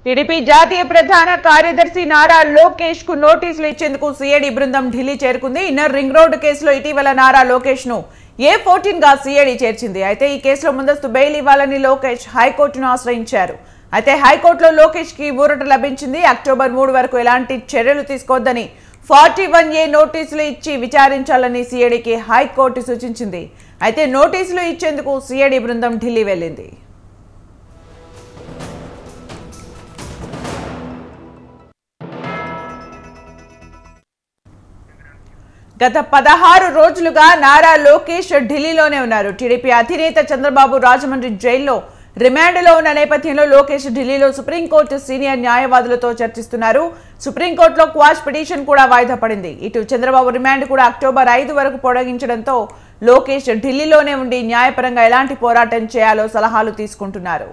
TDP జాతీయ ప్రధాన కార్యదర్శి నారా లోకేష్ కు నోటీసులు ఇచ్చేందుకు సిఐడి బృందం ఢిల్లీ చేరుకుంది. ఇన్నర్ రింగ్ రోడ్ కేసులో ఇటీవల నారా లోకేష్ ను A14 గా సిఐడి చేర్చింది. అయితే ఈ కేసులో ముందస్తు బెయిల్ ఇవ్వాలని లోకేష్ హైకోర్టును ఆశ్రయించారు. అయితే హైకోర్టులో లోకేష్ కి ఊరట లభించింది. అక్టోబర్ 3 వరకు ఎలాంటి చర్యలు తీసుకోవద్దని 41A నోటీసులు ఇచ్చి విచారించాలని సిఐడికి హైకోర్టు సూచించింది. అయితే నోటీసులు ఇచ్చేందుకు సిఐడి బృందం ఢిల్లీ వెళ్లింది. గత 16 రోజులుగా నారా లోకేష్ ఢిల్లీలోనే ఉన్నారు. టీడీపీ అధినేత చంద్రబాబు రాజమండ్రి జైల్లో రిమాండ్లో ఉన్న నేపథ్యంలో లోకేష్ ఢిల్లీలో సుప్రీంకోర్టు సీనియర్ న్యాయవాదులతో చర్చిస్తున్నారు. సుప్రీంకోర్టులో క్వాష్ పిటిషన్ కూడా వాయిదా పడింది. ఇటు చంద్రబాబు రిమాండ్ కూడా అక్టోబర్ 5 వరకు పొడిగించడంతో లోకేష్ ఢిల్లీలోనే ఉండి న్యాయపరంగా ఎలాంటి పోరాటం చేయాలో సలహాలు తీసుకుంటున్నారు.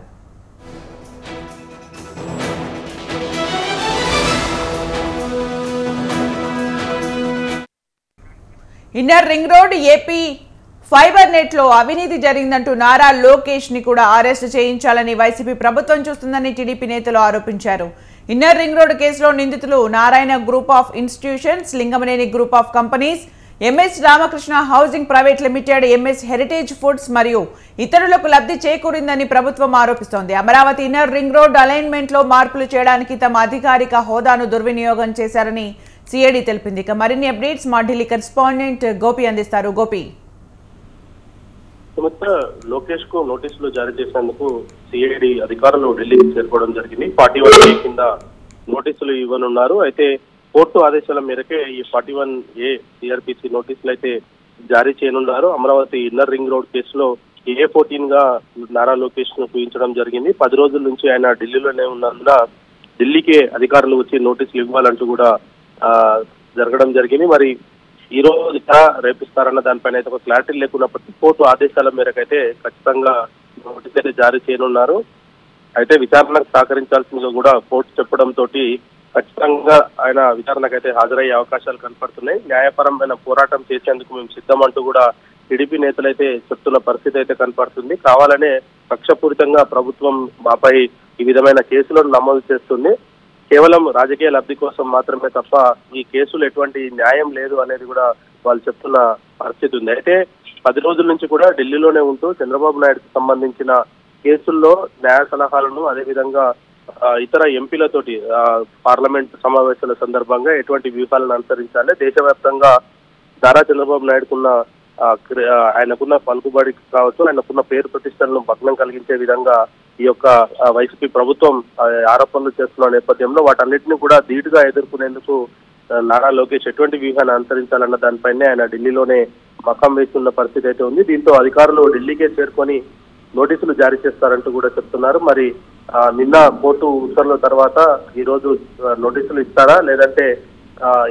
Inner ring road AP fibre net లో అవినీతి జరిగిందంటూ నారా లోకేష్ ని కూడా అరెస్ట్ చేయించాలని వైసీపీ ప్రభుత్వం చూస్తుందని టీడీపీ నేతలు ఆరోపించారు. ఇన్నర్ రింగ్ రోడ్ కేసులో నిందితులు Narayana group of institutions, Lingamaneni group of companies, MS Ramakrishna housing private limited, MS heritage foods మరియు ఇతరులకు లబ్ధి చేకూరిందని ప్రభుత్వం ఆరోపిస్తోంది. Amaravati inner ring road alignment లో మార్పులు చేయడానికి తమ అధికారిక హోదాను దుర్వినియోగం చేశారని సిఐడి తెలిపింది. ఇక మరిన్ని అప్డేట్స్ మా ఢిల్లీ కరెస్పాండెంట్ గోపి అందిస్తారు. గోపి, లోకేష్ కు నోటీసులు జారీ చేసేందుకు సిఐడి అధికారులు ఢిల్లీకి చేరుకోవడం జరిగింది. 41A కింద నోటీసులు ఇవ్వనున్నారు. అయితే కోర్టు ఆదేశాల మేరకే ఈ 41A సిఆర్పిసి నోటీసులు అయితే జారీ చేయనున్నారు. అమరావతి ఇన్నర్ రింగ్ రోడ్ కేసులో A14 గా నారా లోకేష్ ను చూపించడం జరిగింది. 10 రోజుల నుంచి ఆయన ఢిల్లీలోనే ఉన్నందున ఢిల్లీకే అధికారులు వచ్చి నోటీసులు ఇవ్వాలంటూ కూడా జరగడం జరిగింది. మరి ఈ రోజు రేపిస్తారన్న దానిపైన అయితే ఒక క్లారిటీ లేకున్నప్పటికీ కోర్టు ఆదేశాల మేరకు అయితే ఖచ్చితంగా నోటీస్ అయితే జారీ చేయనున్నారు. అయితే విచారణకు సహకరించాల్సిందిగా కూడా కోర్టు చెప్పడంతో ఖచ్చితంగా ఆయన విచారణకు అయితే హాజరయ్యే అవకాశాలు కనపడుతున్నాయి. న్యాయపరమైన పోరాటం చేసేందుకు మేము సిద్ధమంటూ కూడా టీడీపీ నేతలు అయితే చెప్తున్న పరిస్థితి అయితే కనపడుతుంది. కావాలనే కక్షపూరితంగా ప్రభుత్వం మాపై ఈ విధమైన కేసులను నమోదు చేస్తుంది. కేవలం రాజకీయ లబ్ధి కోసం మాత్రమే తప్ప ఈ కేసులు ఎటువంటి న్యాయం లేదు అనేది కూడా వాళ్ళు చెప్తున్న పరిస్థితి ఉంది. అయితే 10 రోజుల నుంచి కూడా ఢిల్లీలోనే ఉంటూ చంద్రబాబు నాయుడుకు సంబంధించిన కేసుల్లో న్యాయ సలహాలను, అదేవిధంగా ఇతర ఎంపీలతోటి పార్లమెంట్ సమావేశాల సందర్భంగా ఎటువంటి వ్యూహాలను అనుసరించాలి, దేశవ్యాప్తంగా నారా చంద్రబాబు నాయుడుకున్న ఆయనకున్న పలుకుబడి కావచ్చు, ఆయనకున్న పేరు ప్రతిష్టలను భగ్నం కలిగించే విధంగా ఈ యొక్క వైసీపీ ప్రభుత్వం ఆరోపణలు చేస్తున్న నేపథ్యంలో వాటన్నిటిని కూడా ధీటుగా ఎదుర్కొనేందుకు నారా లోకేష్ ఎటువంటి వ్యూహాన్ని అనుసరించాలన్న దానిపైనే ఆయన ఢిల్లీలోనే మకాం వేస్తున్న పరిస్థితి అయితే ఉంది. దీంతో అధికారులు ఢిల్లీకే చేరుకొని నోటీసులు జారీ చేస్తారంటూ కూడా చెప్తున్నారు. మరి నిన్న కోర్టు ఉత్తర్వుల తర్వాత ఈ రోజు నోటీసులు ఇస్తారా, లేదంటే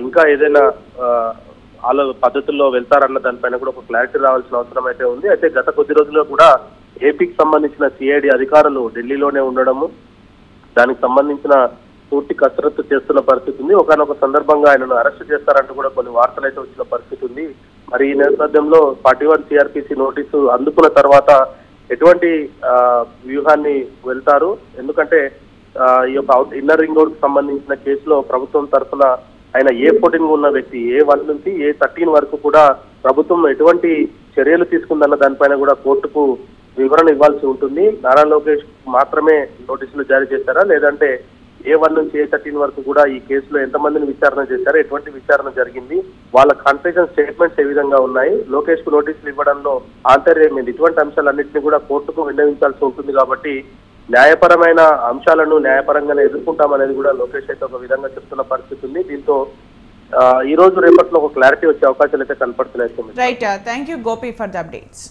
ఇంకా ఏదైనా పద్ధతుల్లో వెళ్తారన్న దానిపైన కూడా ఒక క్లారిటీ రావాల్సిన అవసరం అయితే ఉంది. అయితే గత కొద్ది రోజుల్లో కూడా ఏపీకి సంబంధించిన సిఐడి అధికారులు ఢిల్లీలోనే ఉండడము, దానికి సంబంధించిన పూర్తి కసరత్తు చేస్తున్న పరిస్థితి ఉంది. ఒకనొక సందర్భంగా ఆయనను అరెస్ట్ చేస్తారంటూ కూడా కొన్ని వార్తలు అయితే వచ్చిన పరిస్థితి ఉంది. మరి ఈ నేపథ్యంలో 41 సిఆర్పిసి నోటీసు అందుకున్న తర్వాత ఎటువంటి వ్యూహాన్ని వెళ్తారు? ఎందుకంటే ఈ యొక్క ఇన్నర్ రింగ్ రోడ్ కు సంబంధించిన కేసులో ప్రభుత్వం తరఫున ఆయన A14 ఉన్న వ్యక్తి A1 నుంచి A13 వరకు కూడా ప్రభుత్వం ఎటువంటి చర్యలు తీసుకుందన్న దానిపైన కూడా కోర్టుకు వివరణ ఇవ్వాల్సి ఉంటుంది. నారా లోకేష్ మాత్రమే నోటీసులు జారీ చేశారా, లేదంటే A1 నుంచి A13 వరకు కూడా ఈ కేసులో ఎంతమందిని విచారణ చేశారు, ఎటువంటి విచారణ జరిగింది, వాళ్ళ కన్ఫెషన్ స్టేట్మెంట్స్ ఏ విధంగా ఉన్నాయి, లోకేష్ కు నోటీసులు ఇవ్వడంలో ఆంతర్యం ఏంటి, ఇటువంటి అంశాలన్నింటినీ కూడా కోర్టుకు విన్నవించాల్సి ఉంటుంది. కాబట్టి న్యాయపరమైన అంశాలను న్యాయపరంగానే ఎదుర్కొంటామనేది కూడా లోకేష్ అయితే ఒక విధంగా చెప్తున్న పరిస్థితి ఉంది. దీంతో ఈ రోజు రేపట్లో ఒక క్లారిటీ వచ్చే అవకాశాలు అయితే కనపడుతున్నాయి. Right, thank you Gopi for the updates.